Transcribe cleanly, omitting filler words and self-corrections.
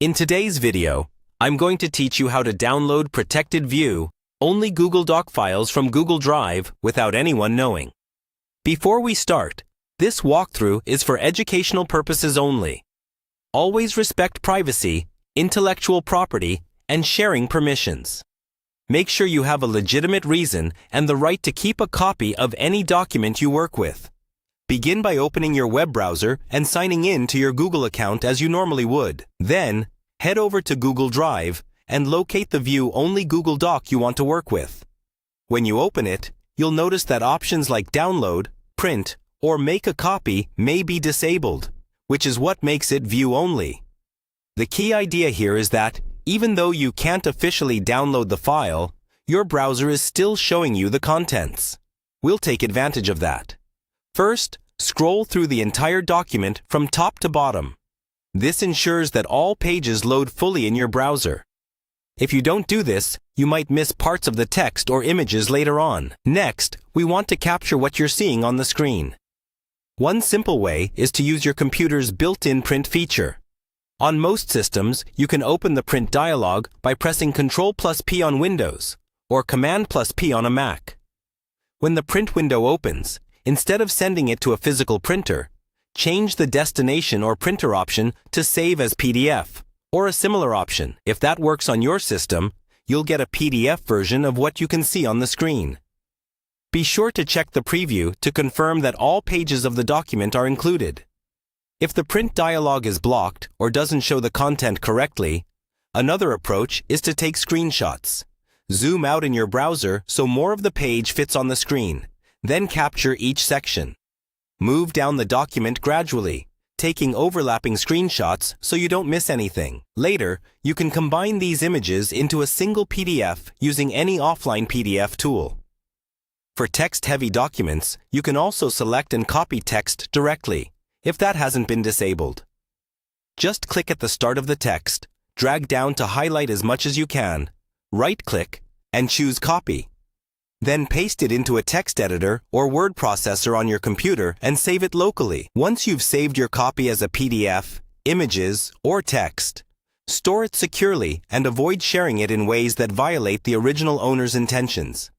In today's video, I'm going to teach you how to download protected view only Google Doc files from Google Drive without anyone knowing. Before we start, this walkthrough is for educational purposes only. Always respect privacy, intellectual property, and sharing permissions. Make sure you have a legitimate reason and the right to keep a copy of any document you work with. Begin by opening your web browser and signing in to your Google account as you normally would. Then, head over to Google Drive and locate the view only Google Doc you want to work with. When you open it, you'll notice that options like download, print, or make a copy may be disabled, which is what makes it view only. The key idea here is that even though you can't officially download the file, your browser is still showing you the contents. We'll take advantage of that. First, scroll through the entire document from top to bottom. This ensures that all pages load fully in your browser. If you don't do this, you might miss parts of the text or images later on. Next, we want to capture what you're seeing on the screen. One simple way is to use your computer's built-in print feature. On most systems, you can open the print dialog by pressing Ctrl+P on Windows or Command+P on a Mac. When the print window opens, instead of sending it to a physical printer, change the destination or printer option to Save as PDF, or a similar option. If that works on your system, you'll get a PDF version of what you can see on the screen. Be sure to check the preview to confirm that all pages of the document are included. If the print dialog is blocked or doesn't show the content correctly, another approach is to take screenshots. Zoom out in your browser so more of the page fits on the screen. Then capture each section. Move down the document gradually, taking overlapping screenshots so you don't miss anything. Later, you can combine these images into a single PDF using any offline PDF tool. For text-heavy documents, you can also select and copy text directly, if that hasn't been disabled. Just click at the start of the text, drag down to highlight as much as you can, right-click, and choose Copy. Then paste it into a text editor or word processor on your computer and save it locally. Once you've saved your copy as a PDF, images, or text, store it securely and avoid sharing it in ways that violate the original owner's intentions.